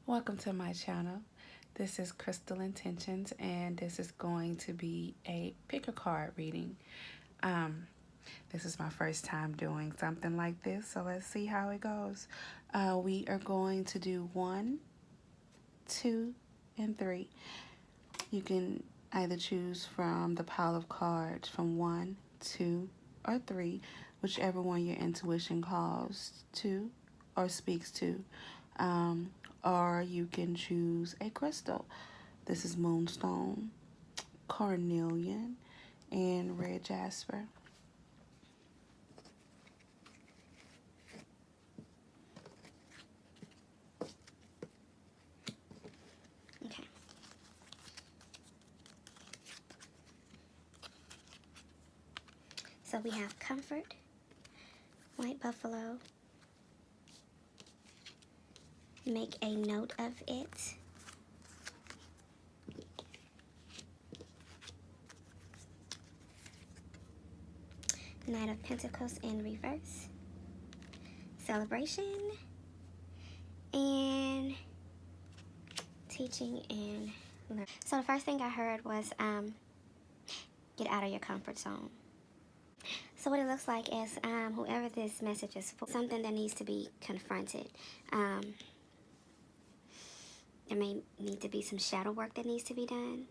Welcome to my channel. This is Crystal Intentions, and this is going to be a pick a card reading. This is my first time doing something like this, so let's see how it goes. We are going to do 1, 2, and 3. You can either choose from the pile of cards from 1, 2, or 3, whichever one your intuition calls to or speaks to. Or you can choose a crystal. This is moonstone, carnelian, and red jasper. Okay. So we have comfort, white buffalo, make a note of it, Knight of Pentacles in reverse, celebration, and teaching and learning. So the first thing I heard was get out of your comfort zone. So what it looks like is whoever this message is for, something that needs to be confronted. There may need to be some shadow work that needs to be done.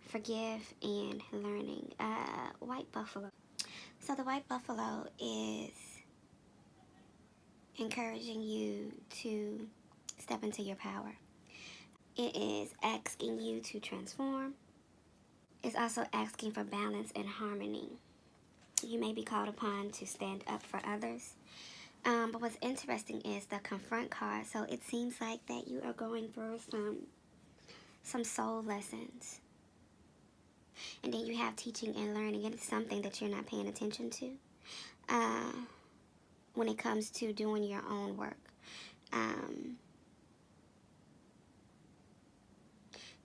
Forgive and learning. White buffalo. So the white buffalo is encouraging you to step into your power. It is asking you to transform. It's also asking for balance and harmony. You may be called upon to stand up for others. But what's interesting is the confront card. So it seems like that you are going through some soul lessons. And then you have teaching and learning. And it's something that you're not paying attention to when it comes to doing your own work.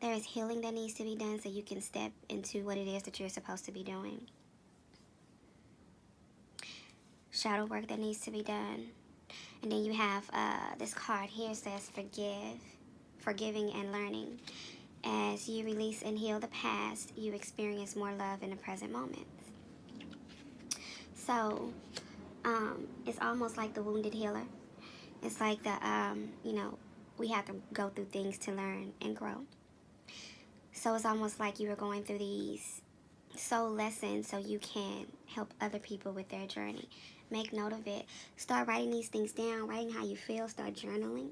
There is healing that needs to be done so you can step into what it is that you're supposed to be doing. Shadow work that needs to be done. And then you have this card here says forgiving and learning. As you release and heal the past, you experience more love in the present moment. So it's almost like the wounded healer. It's like the we have to go through things to learn and grow. So it's almost like you were going through these soul lessons so you can help other people with their journey. Make note of it. Start writing these things down, writing how you feel. Start journaling.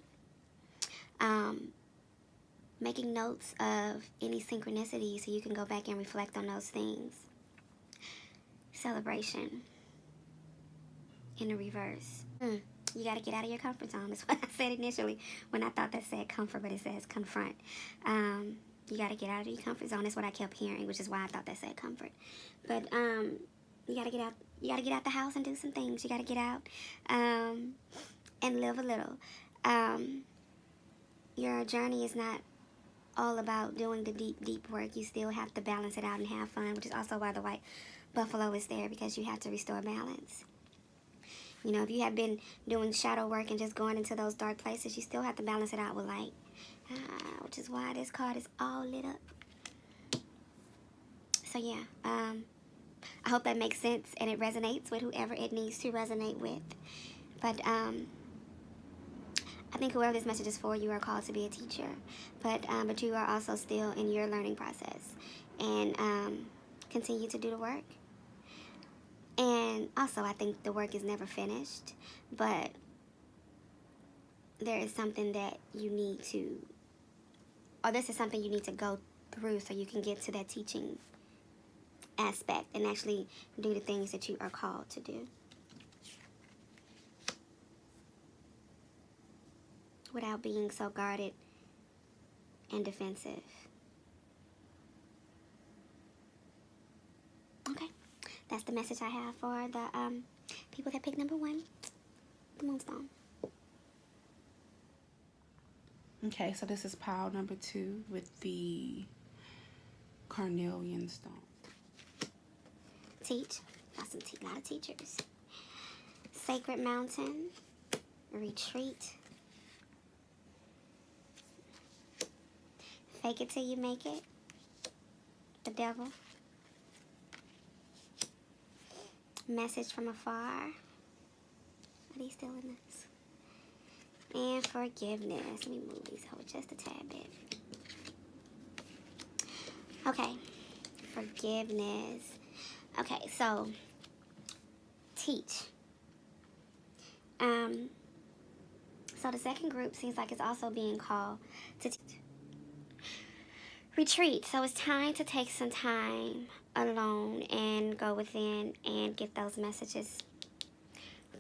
Making notes of any synchronicities so you can go back and reflect on those things. Celebration in the reverse. You got to get out of your comfort zone. That's what I said initially when I thought that said comfort, but it says confront. You got to get out of your comfort zone. That's what I kept hearing, which is why I thought that said comfort. But you got to get out. You got to get out the house and do some things. You got to get out and live a little. Your journey is not all about doing the deep work. You still have to balance it out and have fun, which is also why the white buffalo is there, because you have to restore balance. You know, if you have been doing shadow work and just going into those dark places, you still have to balance it out with light, which is why this card is all lit up. So yeah, I hope that makes sense and it resonates with whoever it needs to resonate with. But I think whoever this message is for, you are called to be a teacher, but you are also still in your learning process, and continue to do the work. And also, I think the work is never finished, but there is something that you need to, or this is something you need to go through so you can get to that teaching aspect and actually do the things that you are called to do without being so guarded and defensive. Okay, that's the message I have for the people that picked number 1, the moonstone. Okay, so this is pile number 2 with the carnelian stone. Teach. Got some a lot of teachers. Sacred mountain. Retreat. Fake it till you make it. The devil. Message from afar. Are these still in this? And forgiveness. Let me move these over just a tad bit. Okay. Forgiveness. Okay, so teach. So the second group seems like it's also being called to teach. Retreat. So it's time to take some time alone and go within and get those messages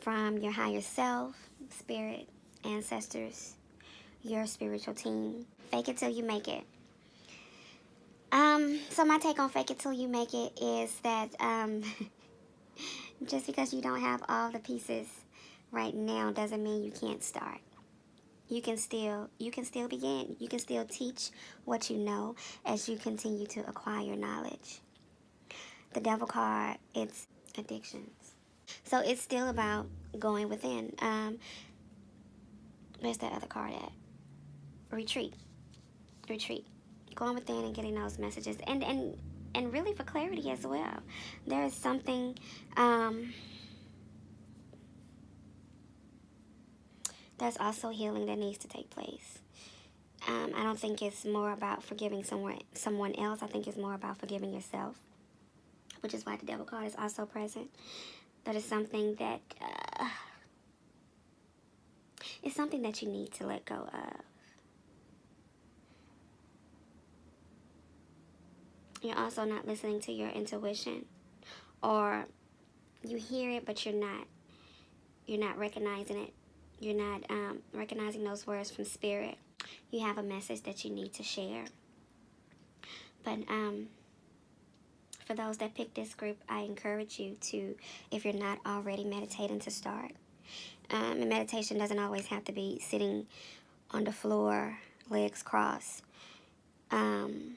from your higher self, spirit, ancestors, your spiritual team. Fake it till you make it. So my take on fake it till you make it is that just because you don't have all the pieces right now doesn't mean you can't start. You can still begin. You can still teach what you know as you continue to acquire knowledge. The devil card, it's addictions. So it's still about going within. Where's that other card at? Retreat. Going within and getting those messages. And really for clarity as well. There is something there's also healing that needs to take place. I don't think it's more about forgiving someone else. I think it's more about forgiving yourself, which is why the devil card is also present. But it's something that it's something that you need to let go of. You're also not listening to your intuition, or you hear it but you're not recognizing it. You're not recognizing those words from spirit. You have a message that you need to share. But for those that pick this group, I encourage you to, if you're not already meditating, to start. And meditation doesn't always have to be sitting on the floor, legs crossed, in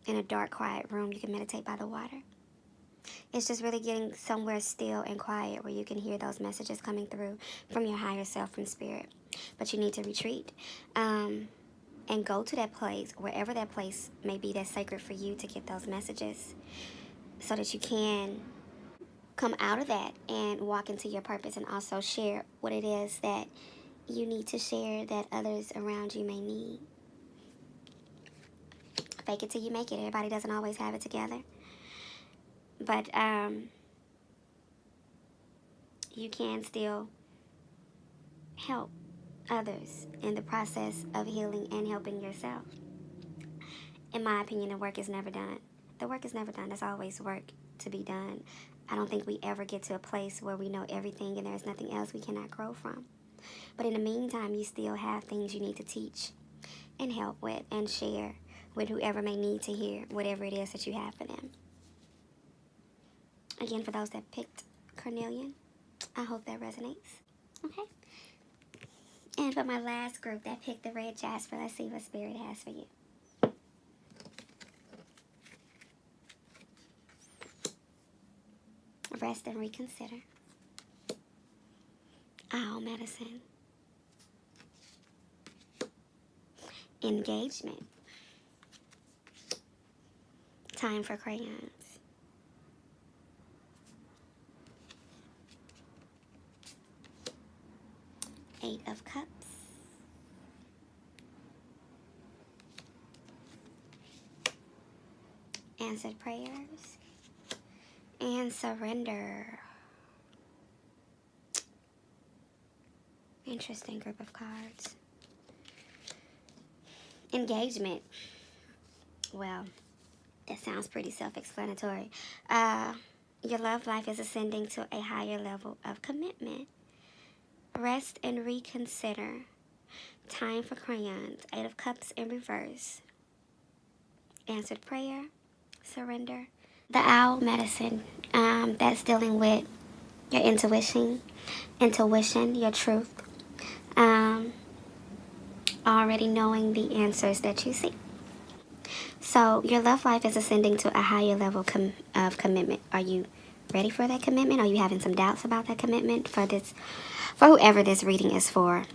a dark, quiet room. You can meditate by the water. It's just really getting somewhere still and quiet where you can hear those messages coming through from your higher self, from spirit. But you need to retreat and go to that place, wherever that place may be that's sacred for you, to get those messages so that you can come out of that and walk into your purpose, and also share what it is that you need to share that others around you may need. Fake it till you make it. Everybody doesn't always have it together. But you can still help others in the process of healing and helping yourself. In my opinion, the work is never done. The work is never done. There's always work to be done. I don't think we ever get to a place where we know everything and there's nothing else we cannot grow from. But in the meantime, you still have things you need to teach and help with and share with whoever may need to hear whatever it is that you have for them. Again, for those that picked Carnelian, I hope that resonates. Okay? And for my last group that picked the red jasper, let's see what spirit has for you. Rest and reconsider. Owl medicine. Engagement. Time for crayons. Eight of Cups. Answered prayers. And surrender. Interesting group of cards. Engagement. Well, that sounds pretty self-explanatory. Your love life is ascending to a higher level of commitment. Rest and reconsider. Time for crayons. Eight of Cups in reverse. Answered prayer. Surrender. The owl medicine. That's dealing with your intuition, your truth. Already knowing the answers that you see. So your love life is ascending to a higher level of commitment. Are you ready for that commitment? Are you having some doubts about that commitment? For whoever this reading is for,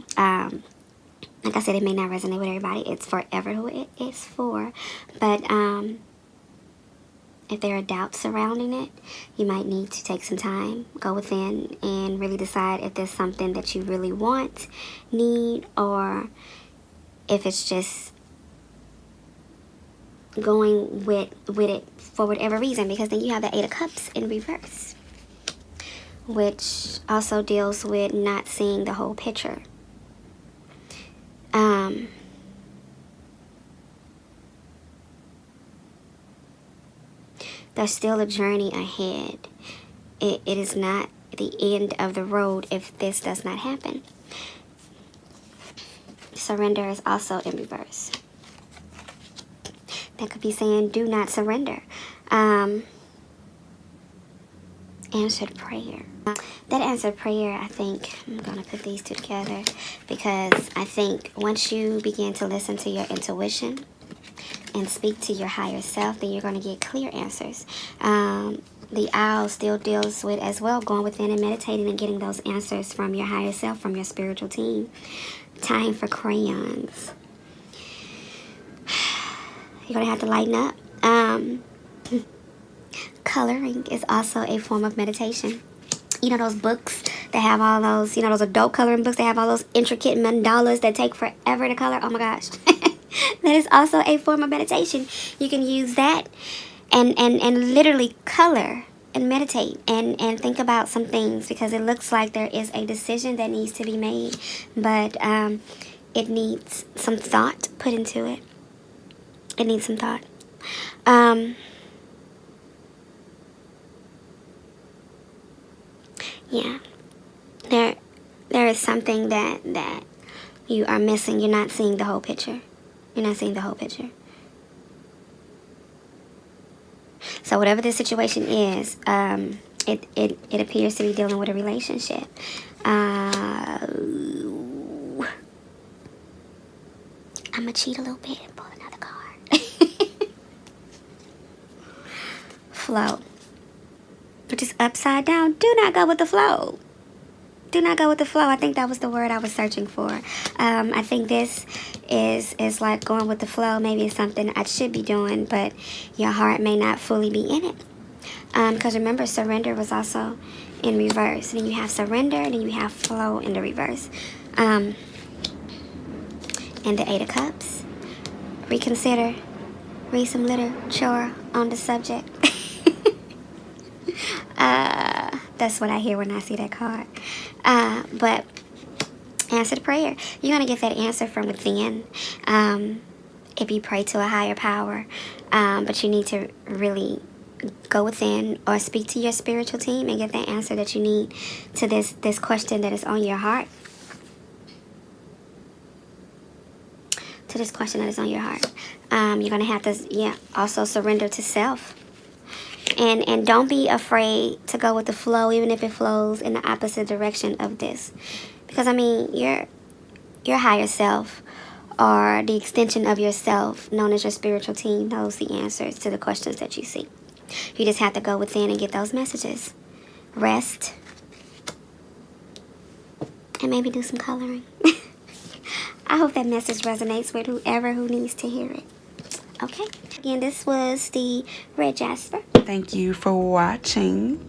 Like I said, it may not resonate with everybody. It's forever who it is for. But if there are doubts surrounding it, you might need to take some time, go within, and really decide if there's something that you really want, need, or if it's just going with it for whatever reason. Because then you have the Eight of Cups in reverse, which also deals with not seeing the whole picture. There's still a journey ahead. It is not the end of the road if this does not happen. Surrender is also in reverse. That could be saying, do not surrender. Answered prayer. That answered prayer, I think, I'm going to put these two together, because I think once you begin to listen to your intuition and speak to your higher self, then you're going to get clear answers. The owl still deals with as well going within and meditating and getting those answers from your higher self, from your spiritual team. Time for crayons. You're going to have to lighten up. Coloring is also a form of meditation. You know those books that have all those, those adult coloring books that have all those intricate mandalas that take forever to color? Oh my gosh. That is also a form of meditation. You can use that and literally color and meditate and think about some things, because it looks like there is a decision that needs to be made, but it needs some thought put into it. It needs some thought. Yeah, there is something that you are missing. You're not seeing the whole picture. You're not seeing the whole picture. So whatever the situation is, it appears to be dealing with a relationship. I'm gonna cheat a little bit and pull another card. Flow, which is upside down. Do not go with the flow. Do not go with the flow. I think that was the word I was searching for. I think this is like going with the flow. Maybe it's something I should be doing, but your heart may not fully be in it. Because remember, surrender was also in reverse. And then you have surrender, and then you have flow in the reverse. And the Eight of Cups. Reconsider. Read some literature on the subject. That's what I hear when I see that card. But answer the prayer. You're going to get that answer from within if you pray to a higher power. But you need to really go within or speak to your spiritual team and get that answer that you need to this question that is on your heart. To this question that is on your heart. You're going to have to also surrender to self. And don't be afraid to go with the flow, even if it flows in the opposite direction of this. Because, I mean, your higher self, or the extension of yourself, known as your spiritual team, knows the answers to the questions that you see. You just have to go within and get those messages. Rest. And maybe do some coloring. I hope that message resonates with whoever who needs to hear it. Okay. Again, this was the Red Jasper. Thank you for watching.